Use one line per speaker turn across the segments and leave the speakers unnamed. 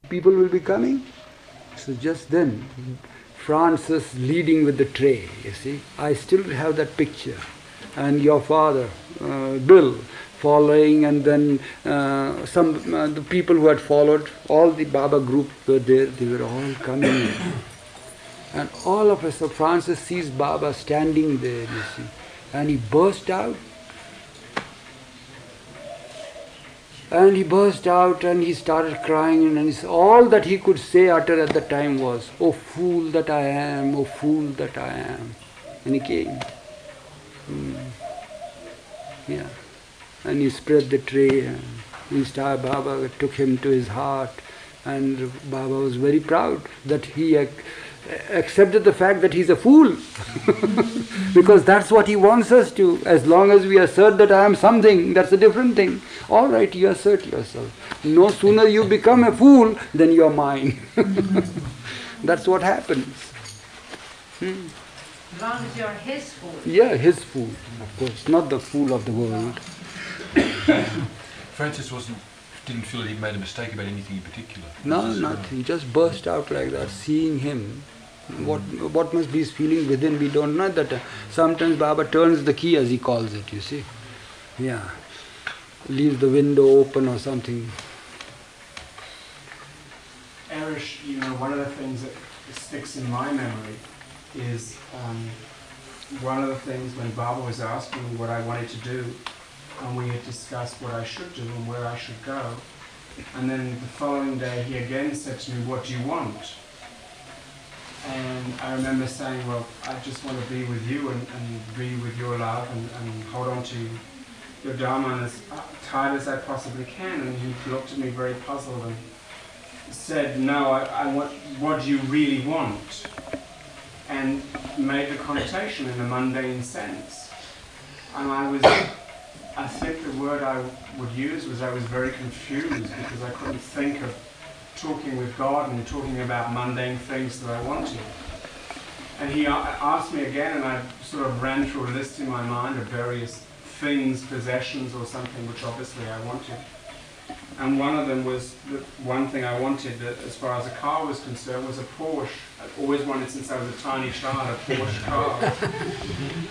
people will be coming. So just then, Francis leading with the tray, you see. I still have that picture. And your father, Bill, following, and then the people who had followed, all the Baba group were there, they were all coming in. And all of us, so Francis sees Baba standing there, you see, and he burst out. And he burst out and he started crying, and all that he could utter at the time was, "Oh fool that I am, oh fool that I am." And he came. Yeah. And he spread the tray, and Baba took him to his heart, and Baba was very proud that he accepted the fact that he's a fool. Because that's what he wants us to. As long as we assert that I am something, that's a different thing. All right, you assert yourself. No sooner you become a fool than you're mine. That's what happens.
As long as you're his fool.
Yeah, his fool, of course, not the fool of the world.
Francis didn't feel that he made a mistake about anything in particular.
No, nothing. He just burst out like that, seeing him. What must be his feeling within, we don't know. That sometimes Baba turns the key, as he calls it, you see. Yeah. Leaves the window open or something.
Eruch, one of the things that sticks in my memory is one of the things when Baba was asking me what I wanted to do, and we had discussed what I should do and where I should go. And then the following day he again said to me, "What do you want?" And I remember saying, "Well, I just want to be with you and be with your love and hold on to your Dharma as tight as I possibly can." And he looked at me very puzzled and said, "No, I want, what do you really want?" And made the connotation in a mundane sense. And I think the word I would use was I was very confused, because I couldn't think of talking with God and talking about mundane things that I wanted. And he asked me again, and I sort of ran through a list in my mind of various things, possessions or something, which obviously I wanted. And one of them was, the one thing I wanted, as far as a car was concerned, was a Porsche. I've always wanted, since I was a tiny child, a Porsche car.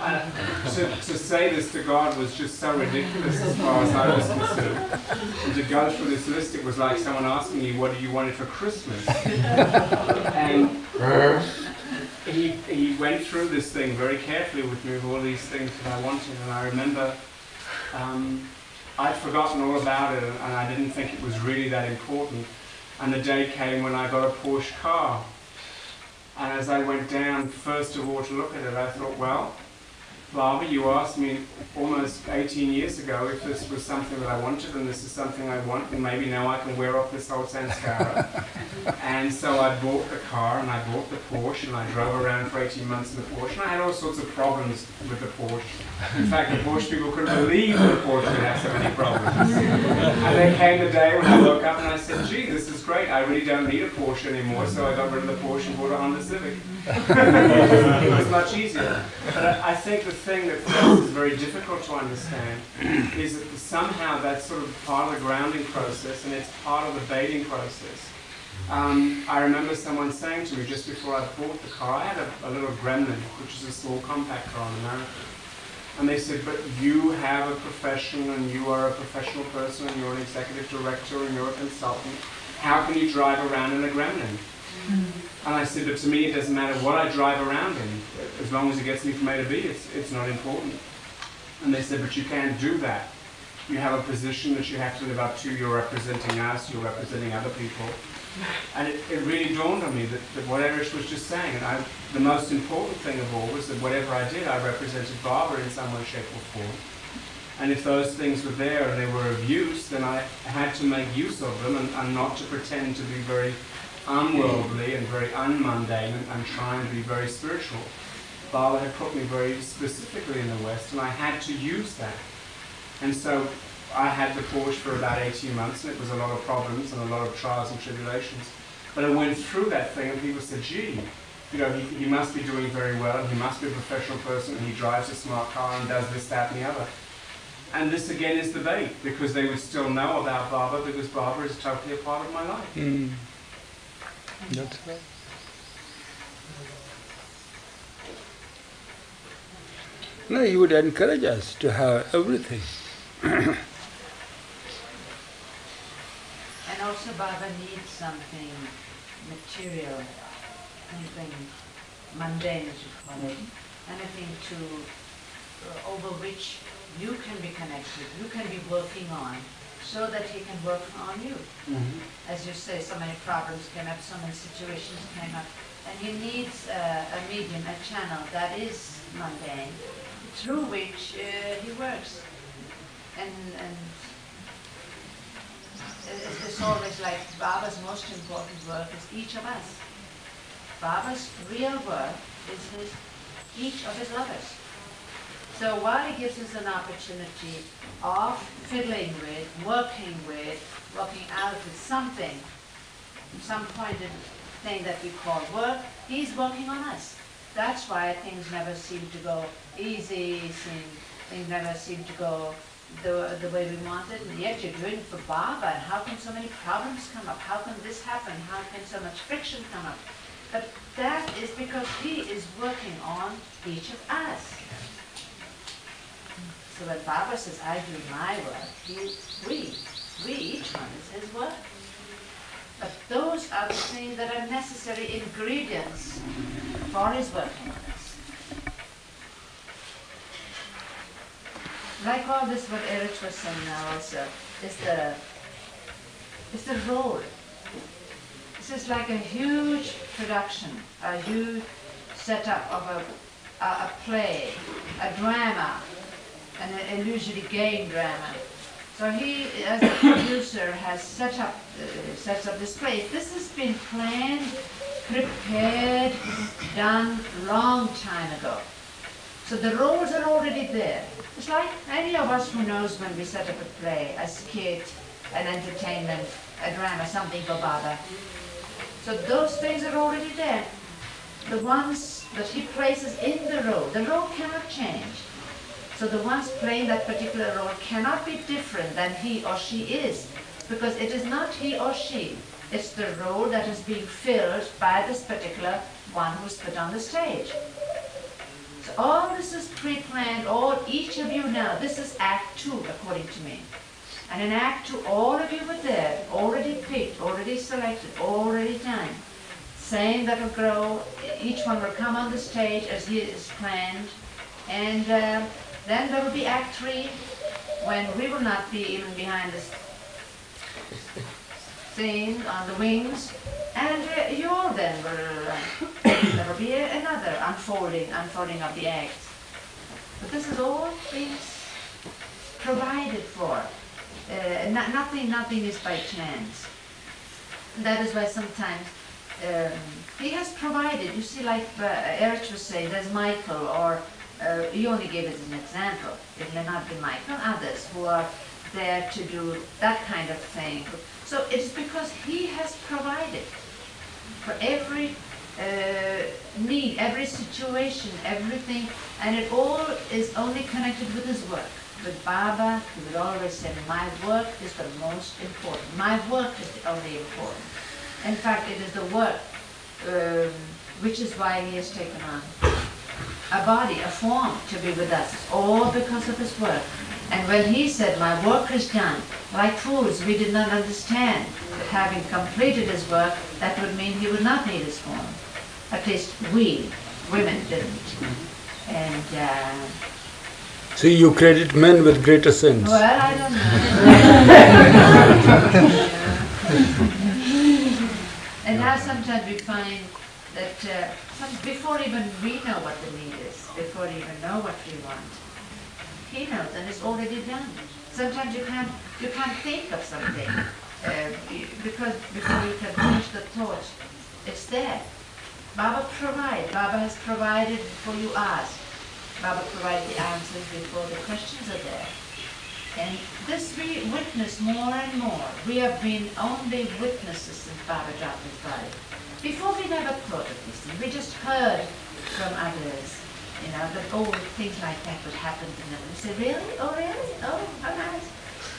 And to say this to God was just so ridiculous as far as I was concerned. And to go through this list, it was like someone asking you, "What do you want for Christmas?" And he went through this thing very carefully with me, with all these things that I wanted. And I remember I'd forgotten all about it, and I didn't think it was really that important. And the day came when I got a Porsche car. And as I went down, first of all, to look at it, I thought, well, Baba, you asked me almost 18 years ago if this was something that I wanted, and this is something I want, and maybe now I can wear off this whole samskara. And so I bought the car, and I bought the Porsche, and I drove around for 18 months in the Porsche, and I had all sorts of problems with the Porsche. In fact, the Porsche people couldn't believe that the Porsche would have so many problems. And then came the day when I woke up and I said, "Gee, this is great, I really don't need a Porsche anymore," so I got rid of the Porsche and bought a Honda Civic. It was much easier. But I think the thing that is very difficult to understand is that somehow that's sort of part of the grounding process, and it's part of the baiting process. I remember someone saying to me just before I bought the car, I had a little Gremlin, which is a small compact car in America. And they said, "But you have a profession, and you are a professional person, and you're an executive director, and you're a consultant. How can you drive around in a Gremlin?" And I said, "But to me it doesn't matter what I drive around in. As long as it gets me from A to B, it's not important." And they said, "But you can't do that. You have a position that you have to live up to. You're representing us, you're representing other people." And it really dawned on me that what Eruch was just saying, and the most important thing of all was that whatever I did, I represented Baba in some way, shape or form. And if those things were there and they were of use, then I had to make use of them and not to pretend to be very unworldly and very unmundane and trying to be very spiritual. Baba had put me very specifically in the West, and I had to use that. And so I had the Porsche for about 18 months, and it was a lot of problems and a lot of trials and tribulations. But I went through that thing, and people said, "Gee, he must be doing very well, and he must be a professional person, and he drives a smart car and does this, that, and the other." And this again is the bait, because they would still know about Baba, because Baba is totally a part of my life.
That's right. No, you would encourage us to have everything.
And also Baba needs something material, something mundane, as you call it, anything over which you can be connected, you can be working on, so that he can work on you. As you say, so many problems came up, so many situations came up, and he needs a medium, a channel that is mundane, through which he works. And it's always like Baba's most important work is each of us. Baba's real work is each of his lovers. So while he gives us an opportunity of fiddling with, working out with something, some pointed thing that we call work, he's working on us. That's why things never seem to go easy, things never seem to go the way we wanted, and yet you're doing it for Baba, and how can so many problems come up? How can this happen? How can so much friction come up? But that is because he is working on each of us. So when Baba says, I do my work, we each one is his work. But those are the things that are necessary ingredients for his working on us. Like all this, what Eruch was saying now also, is the role. This is like a huge production, a huge setup of a play, a drama, an illusory game drama. So he, as the producer, has sets up this play. This has been planned, prepared, done long time ago. So the roles are already there. It's like any of us who knows when we set up a play, a skit, an entertainment, a drama, something for Baba. So those things are already there. The ones that he places in the role cannot change. So the ones playing that particular role cannot be different than he or she is, because it is not he or she. It's the role that is being filled by this particular one who's put on the stage. So all this is pre-planned, each of you now, this is Act 2 according to me. And in Act 2, all of you were there, already picked, already selected, already done. Same that will grow, each one will come on the stage as he is planned. And then there will be Act 3, when we will not be even behind the scene, on the wings. And you all then will, there will be another unfolding of the acts. But this is all things provided for. Nothing is by chance. And that is why sometimes he has provided. You see, like Eruch was saying, there's Michael, or you only gave it as an example. It may not be Michael, others who are there to do that kind of thing. So it's because he has provided for every need, every situation, everything, and it all is only connected with his work. With Baba, he would always say, my work is the most important. My work is the only important. In fact, it is the work, which is why he has taken on a body, a form to be with us, all because of his work. And when he said, my work is done, like fools, we did not understand that having completed his work, that would mean he would not need his form. At least we, women, didn't. And
so you credit men with greater sins.
well, I don't know. And now sometimes we find that before even we know what the need is, before we even know what we want, he knows, and it's already done. Sometimes you can't think of something because before you can finish the thought, it's there. Baba has provided before you ask. Baba provides the answers before the questions are there. And this we witness more and more. We have been only witnesses since Baba dropped his body. Before we never thought of these things. We just heard from others, that things like that would happen to them. We say, really? Oh, really? Oh, how nice.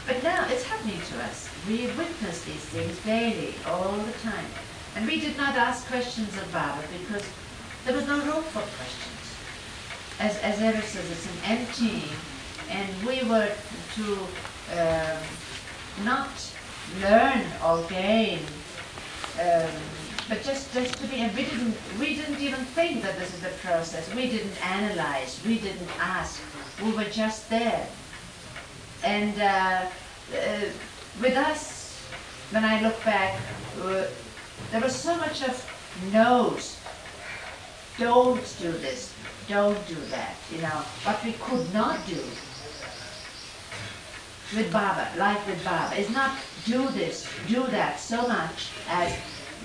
But now it's happening to us. We witness these things daily, all the time. And we did not ask questions of Baba because there was no room for questions. As Eruch says, it's an emptying, and we were to not learn or gain, but just to be. And we didn't even think that this is the process. We didn't analyze. We didn't ask. We were just there. And with us, when I look back, there was so much of no's. Don't do this. Don't do that. You know what we could not do with Baba, like with Baba, is not do this, do that so much as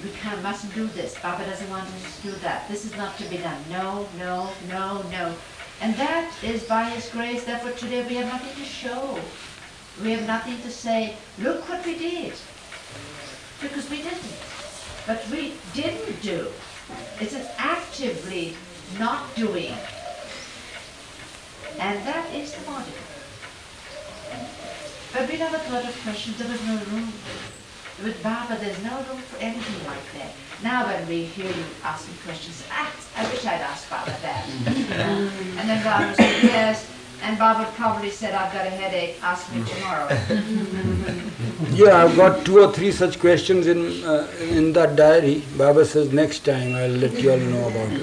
we mustn't do this. Baba doesn't want us to do that. This is not to be done. No, no, no, no. And that is by His grace. Therefore today we have nothing to show. We have nothing to say, look what we did. Because we didn't. But we didn't do. It's an actively not doing. And that is the body. But we never thought of questions. There was no room. With Baba, there's no room for anything like that. Now when we hear you asking questions, I wish I'd asked Baba that. And then Baba said, yes. And Baba probably said, I've got a headache, ask me tomorrow.
Yeah, I've got 2 or 3 such questions in that diary. Baba says, next time I'll let you all know about it.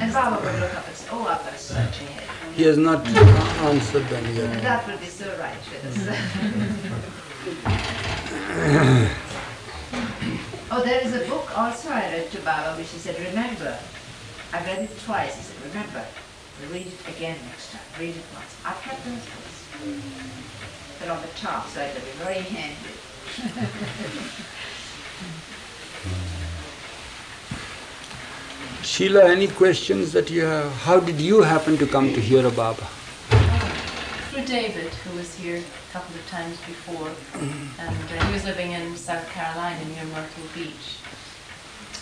And Baba would look up and say, oh, I've got such a headache.
He has not answered them yet.
And that would be so right with us. Oh, there is a book also I read to Baba which he said, remember. I read it twice. He said, remember, read it again next time. Read it once. I've kept those books. They're on the top, so it'll be very handy.
Sheila, any questions that you have? How did you happen to come to hear of Baba?
Through David, who was here a couple of times before, and he was living in South Carolina near Myrtle Beach,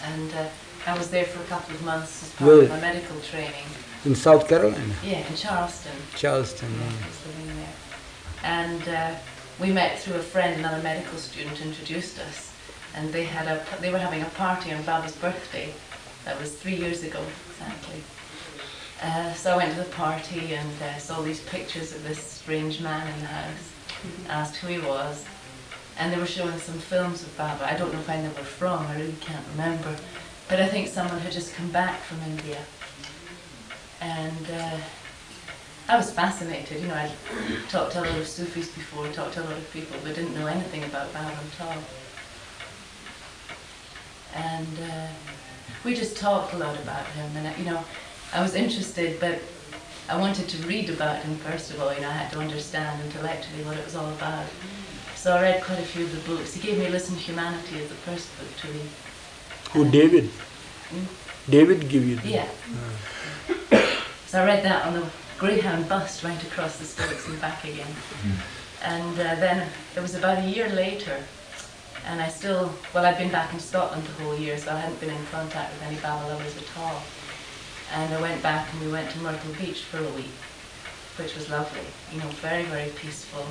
and I was there for a couple of months as part of my medical training.
In South Carolina?
Yeah, in Charleston.
Charleston,
yeah. I was living there. And we met through a friend, another medical student introduced us, and they were having a party on Baba's birthday. That was 3 years ago, exactly. So I went to the party and saw these pictures of this strange man in the house, asked who he was, and they were showing some films of Baba. I don't know when they were from, I really can't remember, but I think someone had just come back from India. And I was fascinated, you know, I'd talked to a lot of Sufis before, talked to a lot of people, but didn't know anything about Baba at all. And we just talked a lot about him, and you know, I was interested, but I wanted to read about him first of all. You know, I had to understand intellectually what it was all about. So I read quite a few of the books. He gave me Listen to Humanity as the first book to read.
Who, David? David gave you that?
Yeah. So I read that on the Greyhound bus right across the Stoics and back again. And then it was about a year later, and I still, well, I'd been back in Scotland the whole year, so I hadn't been in contact with any Baba lovers at all. And I went back and we went to Myrtle Beach for a week, which was lovely, you know, very, very peaceful.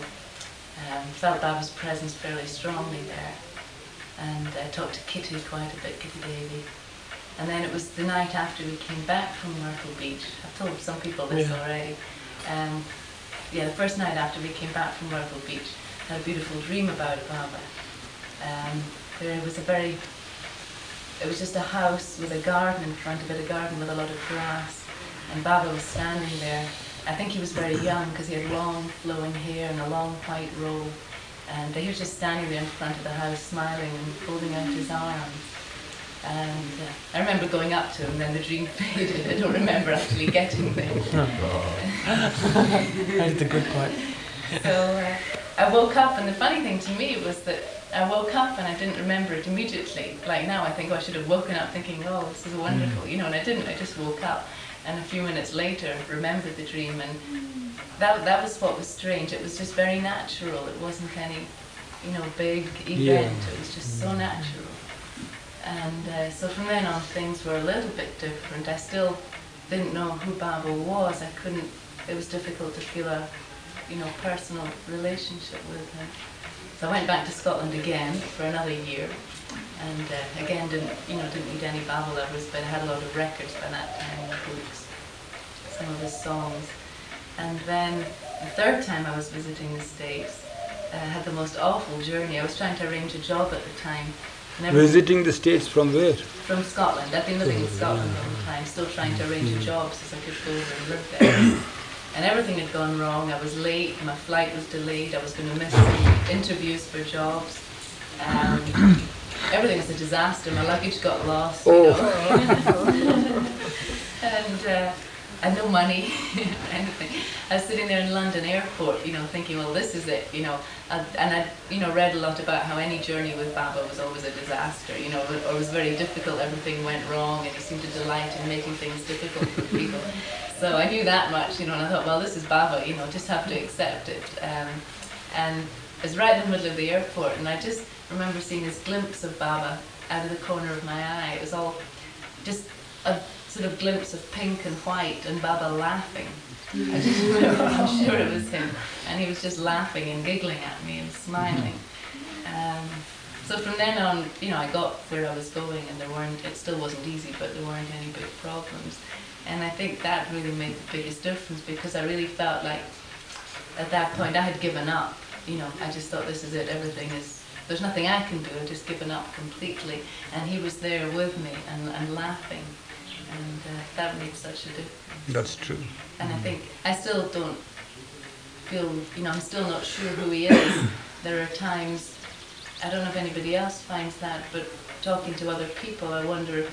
Felt Baba's presence fairly strongly there. And I talked to Kitty quite a bit, Kitty Davey. And then it was the night after we came back from Myrtle Beach. I've told some people this already. Yeah, the first night after we came back from Myrtle Beach, I had a beautiful dream about Baba. There was it was just a house with a garden in front of it, a garden with a lot of grass. And Baba was standing there. I think he was very young because he had long flowing hair and a long white robe. And he was just standing there in front of the house smiling and holding out his arms. And I remember going up to him, and then the dream faded. I don't remember actually getting there.
That's the good part.
So I woke up, and the funny thing to me was that I woke up and I didn't remember it immediately. Like now I think, oh, I should have woken up thinking, oh, this is wonderful, you know, and I didn't. I just woke up, and a few minutes later remembered the dream, and that was what was strange. It was just very natural. It wasn't any, you know, big event. It was just so natural. And so from then on things were a little bit different. I still didn't know who Baba was. I couldn't, it was difficult to feel a, you know, personal relationship with him. So I went back to Scotland again for another year, and again didn't need any Bible lovers, but I had a lot of records by that time, books, some of his songs. And then the third time I was visiting the States, I had the most awful journey. I was trying to arrange a job at the time.
Visiting the States from where?
From Scotland. I've been living in Scotland all the time, still trying to arrange a job so I could go over and live there. And everything had gone wrong. I was late, my flight was delayed, I was going to miss interviews for jobs. Everything was a disaster. My luggage got lost. You know. And I had no money or anything. I was sitting there in London airport, thinking, well, this is it, and I, read a lot about how any journey with Baba was always a disaster, or was very difficult, everything went wrong, and he seemed to delight in making things difficult for people. So I knew that much, and I thought, well, this is Baba, just have to accept it. And I was right in the middle of the airport, and I just remember seeing this glimpse of Baba out of the corner of my eye. It was all just a sort of glimpse of pink and white, and Baba laughing. I just remember, I'm sure it was him, and he was just laughing and giggling at me and smiling. So from then on, I got where I was going, and it still wasn't easy, but there weren't any big problems. And I think that really made the biggest difference, because I really felt like at that point I had given up. I just thought, this is it, there's nothing I can do, I've just given up completely. And he was there with me and laughing. And that made such a difference.
That's true.
And I think I still don't feel, I'm still not sure who he is. There are times, I don't know if anybody else finds that, but talking to other people, I wonder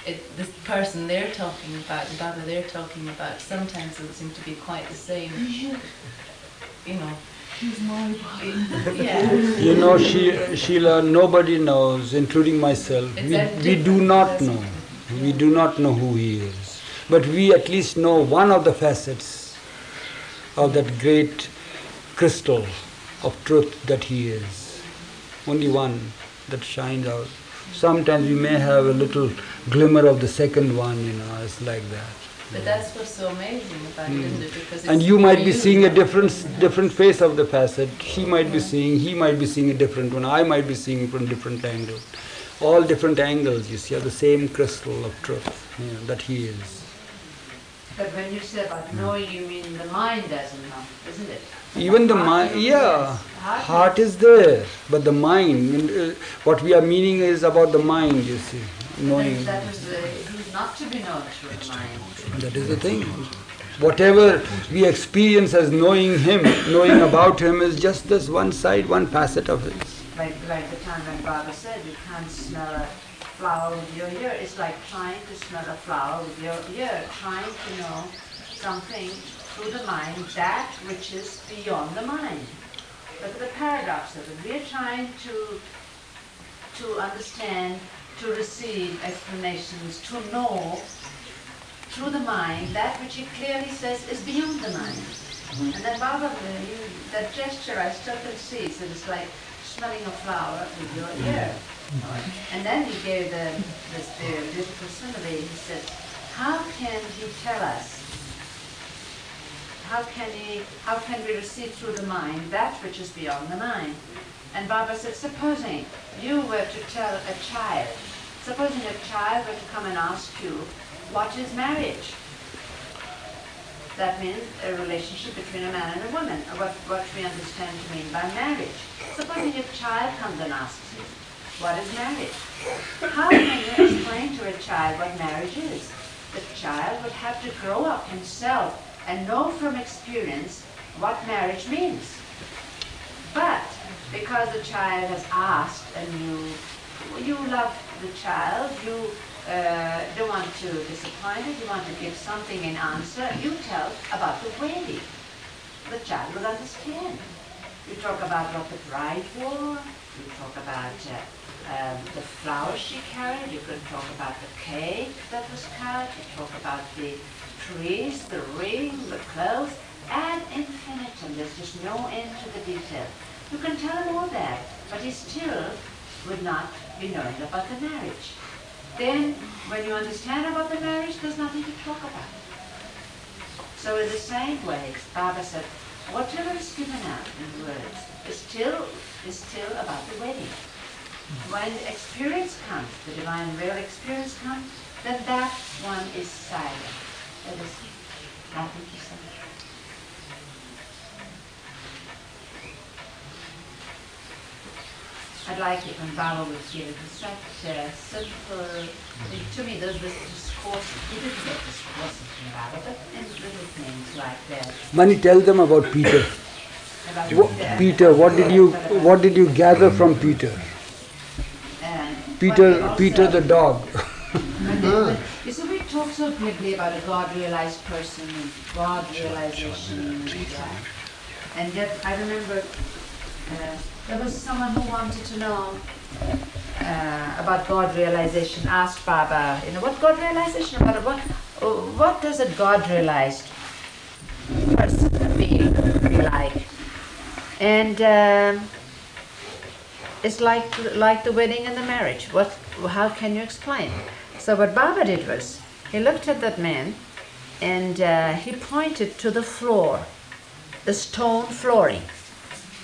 if this person they're talking about, the Baba they're talking about, sometimes it seems to be quite the same.
He's my Baba.
Yeah.
Sheila, nobody knows, including myself. We do not know. We do not know who he is. But we at least know one of the facets of that great crystal of truth that he is. Only one that shines out. Sometimes we may have a little glimmer of the second one, it's like that.
But that's what's so amazing about it, isn't it? Because
and you might be seeing a different face of the facet. He might be seeing a different one. I might be seeing from different angles. All different angles, you see, of the same crystal of truth that he is.
But when you say about knowing, you mean the mind doesn't know, isn't it?
Even the mind, heart is there, but the mind, what we are meaning is about the mind, you see, knowing.
That is he's not to be known through the mind.
That is the thing. Whatever we experience as knowing him, knowing about him, is just this one side, one facet of it.
Like the time when Baba said, you can't smell a flower with your ear. It's like trying to smell a flower with your ear, trying to know something through the mind, that which is beyond the mind. Look at the paradox of it. We're trying to understand, to receive explanations, to know through the mind that which he clearly says is beyond the mind. And then Baba, that gesture I still can see, so it's like smelling a flower with your ear. And then he gave this beautiful simile. He said, how can he tell us? How can we receive through the mind that which is beyond the mind? And Baba said, supposing you were to tell a child, supposing a child were to come and ask you, what is marriage? That means a relationship between a man and a woman, what we understand to mean by marriage. Supposing a child comes and asks you, what is marriage? How can you explain to a child what marriage is? The child would have to grow up himself and know from experience what marriage means. But because the child has asked and you love the child, you don't want to disappoint it, you want to give something in answer, you tell about the wedding. The child will understand. You talk about what the bride wore, you talk about the flowers she carried, you could talk about the cake that was cut, you talk about the trees, the ring, the clothes, ad infinitum. There's just no end to the detail. You can tell him all that, but he still would not be knowing about the marriage. Then, when you understand about the marriage, there's nothing to talk about. So in the same way, Baba said, whatever is given out in words is still about the wedding. When experience comes, the divine real experience comes, then that one is silent. That is nothing to say. I like it when Baba was here. It was such a simple, to me those were discourses. He didn't get discourses from Baba, but in little things like that.
Mani, tell them about Peter. Peter, what did you gather from Peter? Peter the dog.
You see, we talk so glibly about a God-realized person and God realization and yet I remember there was someone who wanted to know about God realization, asked Baba, what God realization about? What does a God realized person be like? And it's like the wedding and the marriage. How can you explain? So what Baba did was, he looked at that man and he pointed to the floor, the stone flooring.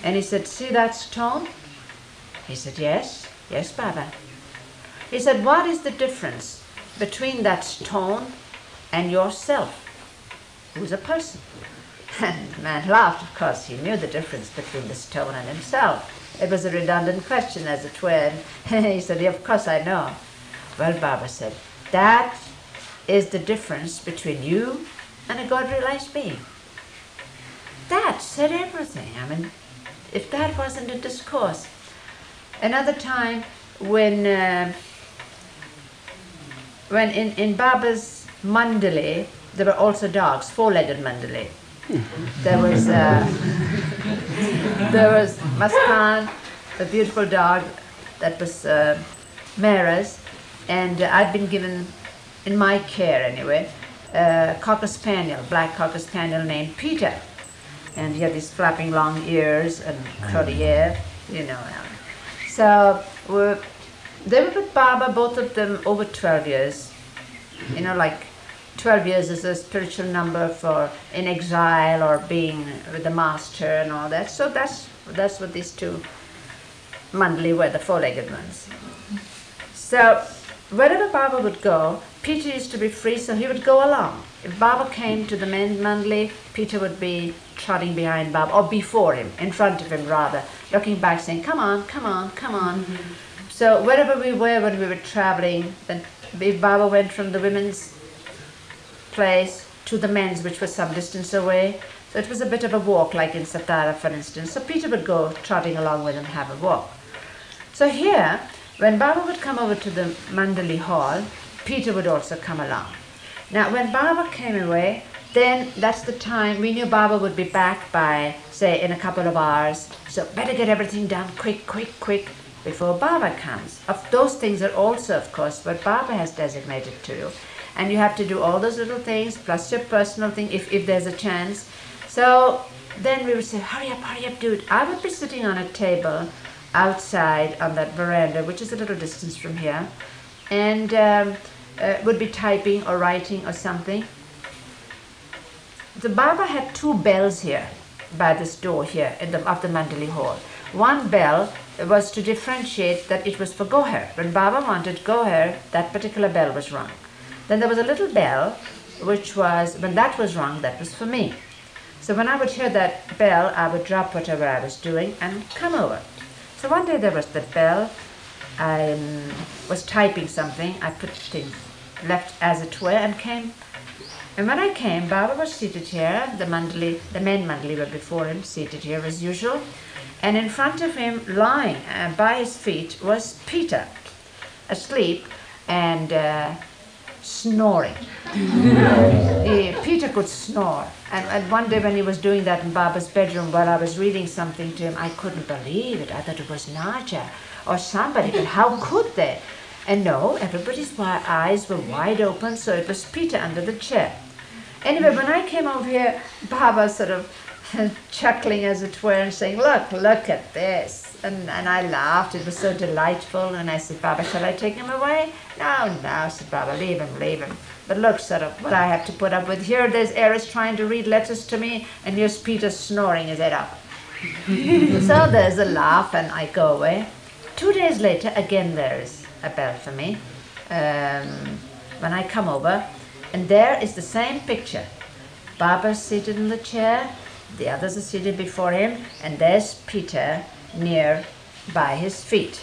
And he said, see that stone? He said, yes, Baba. He said, what is the difference between that stone and yourself, who's a person? And the man laughed, of course. He knew the difference between the stone and himself. It was a redundant question, as it were. He said, yeah, of course I know. Well, Baba said, that is the difference between you and a God-realized being. That said everything. I mean, if that wasn't a discourse. Another time when in Baba's mandali, there were also dogs, four-legged mandali. There was Muskan, a beautiful dog that was Mara's, and I'd been given, in my care anyway, a cocker spaniel, black cocker spaniel named Peter. And he had these flapping long ears and curly hair, So they were with Baba, both of them, over 12 years. Like 12 years is a spiritual number for in exile or being with the master and all that. So that's what these two mandali were, the four-legged ones. So wherever Baba would go, Peter used to be free, so he would go along. If Baba came to the main mandali, Peter would be trotting behind Baba, or before him, in front of him rather, looking back saying, come on, come on, come on. So wherever we were when we were traveling, then Baba went from the women's place to the men's, which was some distance away. So it was a bit of a walk, like in Satara, for instance. So Peter would go trotting along with him, have a walk. So here, when Baba would come over to the mandali hall, Peter would also come along. Now, when Baba came away, then that's the time we knew Baba would be back by, say, in a couple of hours. So better get everything done quick, quick, quick before Baba comes. Those things are also, of course, what Baba has designated to you. And you have to do all those little things, plus your personal thing, if there's a chance. So then we would say, hurry up, dude. I would be sitting on a table outside on that veranda, which is a little distance from here, and would be typing or writing or something. The Baba had two bells here by this door here of the mandali hall. One bell was to differentiate that it was for Goher. When Baba wanted Goher, that particular bell was rung. Then there was a little bell which was, when that was rung, that was for me. So when I would hear that bell, I would drop whatever I was doing and come over. So one day there was that bell. I was typing something. I put things, left as it were, and came. And when I came, Baba was seated here. The main mandali were before him, seated here as usual. And in front of him, lying by his feet, was Peter, asleep and snoring. Peter could snore. And one day when he was doing that in Baba's bedroom while I was reading something to him, I couldn't believe it. I thought it was Naja or somebody, but how could they? And no, everybody's eyes were wide open, so it was Peter under the chair. Anyway, when I came over here, Baba sort of chuckling as it were and saying, look at this. And I laughed, it was so delightful, and I said, Baba, shall I take him away? No, no, said Baba, leave him. But look, sort of, what I have to put up with here, there's Eris trying to read letters to me, and here's Peter snoring his head up. So there's a laugh, and I go away. 2 days later, again there is a bell for me. When I come over, and there is the same picture. Baba seated in the chair, the others are seated before him, and there's Peter near by his feet.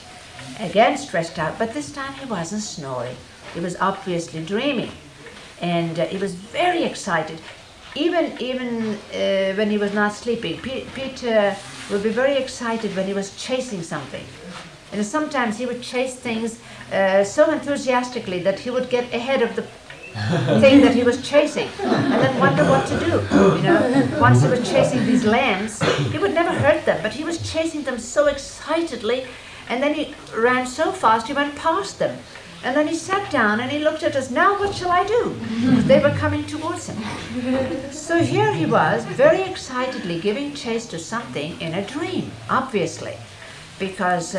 Again stretched out, but this time he wasn't snoring. He was obviously dreaming. And he was very excited. Even when he was not sleeping, Peter would be very excited when he was chasing something. And sometimes he would chase things so enthusiastically that he would get ahead of the thing that he was chasing, and then wonder what to do. You know, once he was chasing these lambs, he would never hurt them, but he was chasing them so excitedly, and then he ran so fast he went past them. And then he sat down and he looked at us, now what shall I do? Because they were coming towards him. So here he was, very excitedly giving chase to something in a dream, obviously, because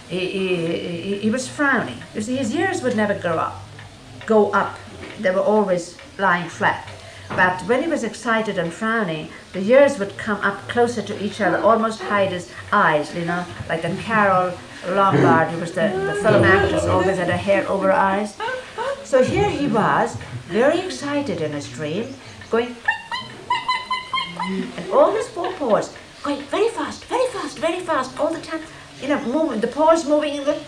he was frowning. You see, his ears would never go up. They were always lying flat. But when he was excited and frowning, the ears would come up closer to each other, almost hide his eyes, you know, like a Carol Lombard, who was the film actress, always had her hair over her eyes. So here he was, very excited in his dream, going, and all his four paws going very fast, very fast, very fast, all the time, you know, moving, the paws moving in the...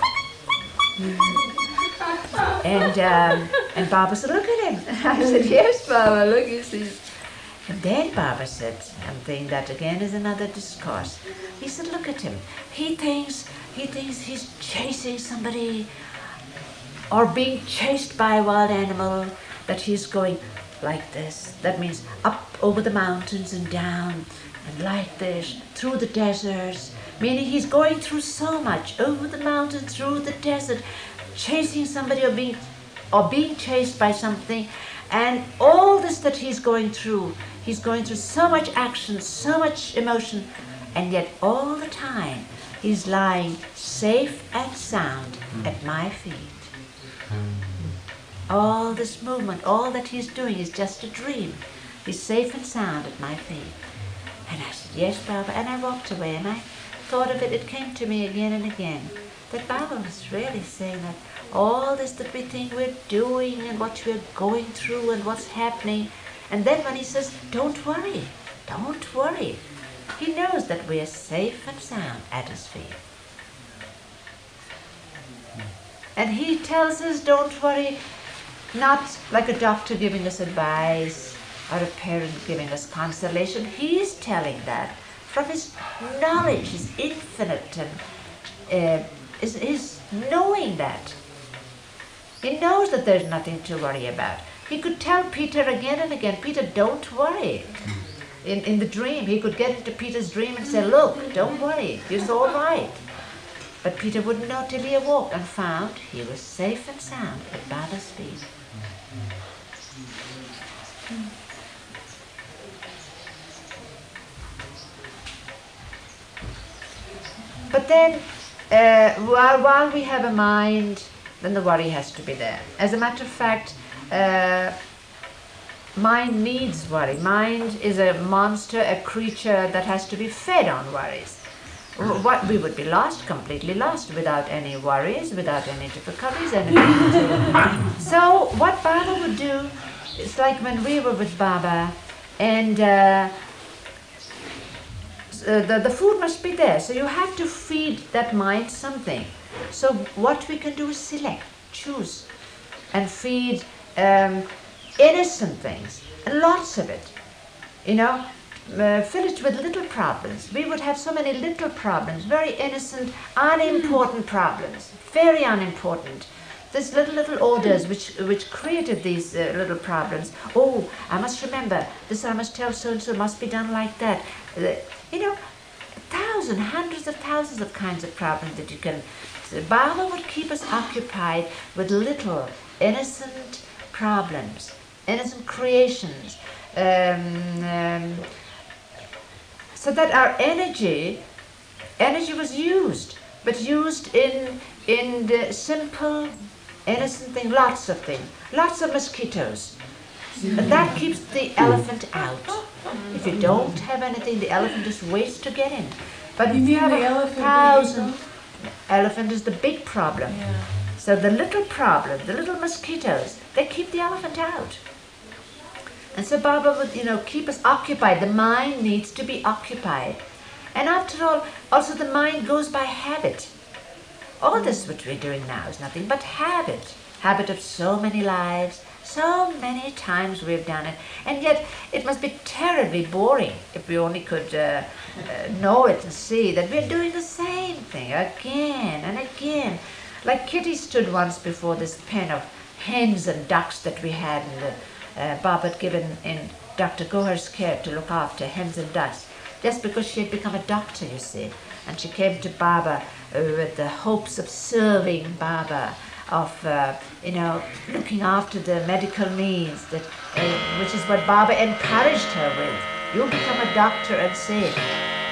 And Baba said, look at him. I said, yes, Baba, look, you see. And then Baba said something that again is another discourse. He said, look at him. He thinks he's chasing somebody or being chased by a wild animal, that he's going like this. That means up over the mountains and down and like this, through the deserts, meaning he's going through so much, over the mountain, through the desert, chasing somebody or being chased by something. And all this that he's going through so much action, so much emotion, and yet all the time he's lying safe and sound at my feet. All this movement, all that he's doing is just a dream. He's safe and sound at my feet. And I said, yes, Baba. And I walked away and I thought of it. It came to me again and again that Baba was really saying that all this that we think we're doing and what we're going through and what's happening. And then when he says, don't worry, he knows that we are safe and sound at his feet. And he tells us, don't worry, not like a doctor giving us advice or a parent giving us consolation. He's telling that from his knowledge, his infinite, his knowing that. He knows that there's nothing to worry about. He could tell Peter again and again, Peter, don't worry. In the dream, he could get into Peter's dream and say, look, don't worry, it's all right. But Peter wouldn't know till he awoke and found he was safe and sound at Baba's feet. But then, while we have a mind, then the worry has to be there. As a matter of fact, mind needs worry. Mind is a monster, a creature that has to be fed on worries. What we would be lost, completely lost, without any worries, without any difficulties, anything. So what Baba would do, it's like when we were with Baba, and the food must be there, so you have to feed that mind something. So what we can do is select, choose, and feed innocent things, and lots of it, you know. Fill it with little problems. We would have so many little problems, very innocent, unimportant problems, very unimportant. These little orders which created these little problems. Oh, I must remember, this I must tell so-and-so, must be done like that. You know, hundreds of thousands of kinds of problems that you can... So Baba would keep us occupied with little innocent problems, innocent creations, so that our energy energy was used, but used in the simple, innocent thing, lots of things, lots of mosquitoes. And that keeps the elephant out. If you don't have anything, the elephant just waits to get in. But if you have 1,000, elephant is the big problem.
Yeah.
So the little problem, the little mosquitoes, they keep the elephant out. And so Baba would, keep us occupied. The mind needs to be occupied. And after all, also the mind goes by habit. All this what we're doing now is nothing but habit. Habit of so many lives, so many times we've done it. And yet it must be terribly boring if we only could know it and see that we're doing the same thing again and again. Like Kitty stood once before this pen of hens and ducks that we had, and Baba had given in Dr. Gohar's care to look after hens and ducks, just because she had become a doctor, you see. And she came to Baba with the hopes of serving Baba, of looking after the medical needs, that which is what Baba encouraged her with. You'll become a doctor and see.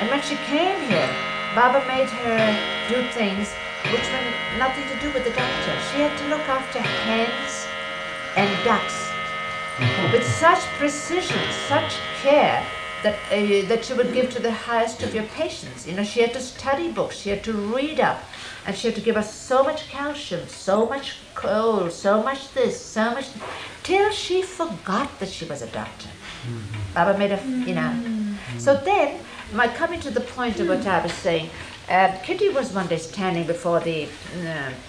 And when she came here, Baba made her do things which were nothing to do with the doctor. She had to look after hens and ducks with such precision, such care, that she would give to the highest of your patients. She had to study books, she had to read up, and she had to give us so much calcium, so much coal, so much this, so much, till she forgot that she was a doctor. Baba made So then, coming to the point of what I was saying, Kitty was one day standing before the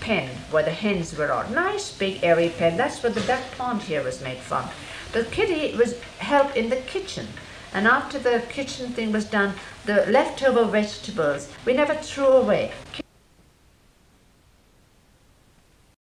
pen where the hens were on. Nice big airy pen, that's where the duck pond here was made from. But Kitty was helped in the kitchen. And after the kitchen thing was done, the leftover vegetables we never threw away.